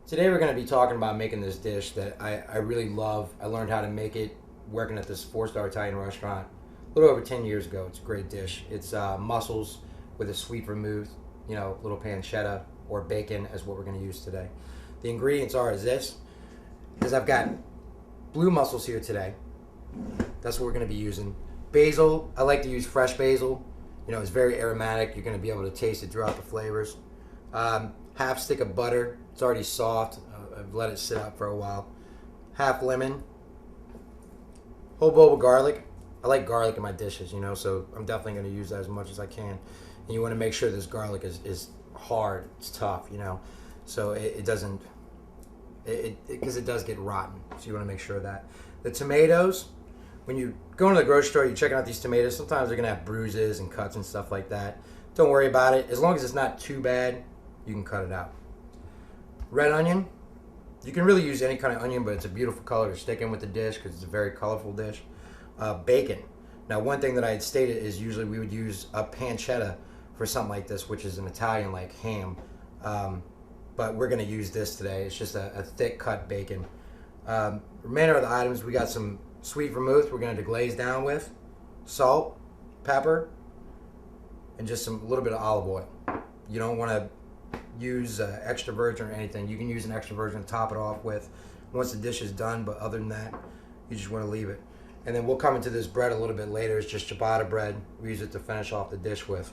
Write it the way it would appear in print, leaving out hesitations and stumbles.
Today we're going to be talking about making this dish that I really love. I learned how to make it working at this four-star Italian restaurant a little over 10 years ago. It's a great dish. It's mussels with a sweet vermouth, little pancetta or bacon is what we're going to use today. The ingredients are I've got blue mussels here today. That's what we're going to be using. Basil, I like to use fresh basil. It's very aromatic. You're going to be able to taste it throughout the flavors. Half stick of butter. It's already soft. I've let it sit out for a while. Half lemon. Whole bowl of garlic. I like garlic in my dishes, so I'm definitely going to use that as much as I can. And you want to make sure this garlic is hard. It's tough, so it doesn't, because it does get rotten. So you want to make sure of that. The tomatoes, when you go into the grocery store, you're checking out these tomatoes. Sometimes they're going to have bruises and cuts and stuff like that. Don't worry about it. As long as it's not too bad, you can cut it out. Red onion. You can really use any kind of onion, but it's a beautiful color to stick in with the dish because it's a very colorful dish. Bacon. Now, one thing that I had stated is usually we would use a pancetta for something like this, which is an Italian like ham. But we're going to use this today. It's just a thick cut bacon. Remainder of the items, we got some sweet vermouth we're going to deglaze down with, salt, pepper, and just a little bit of olive oil. You don't want to use extra virgin or anything. You can use an extra virgin to top it off with once the dish is done, but other than that, you just want to leave it. And then we'll come into this bread a little bit later. It's just ciabatta bread. We use it to finish off the dish with.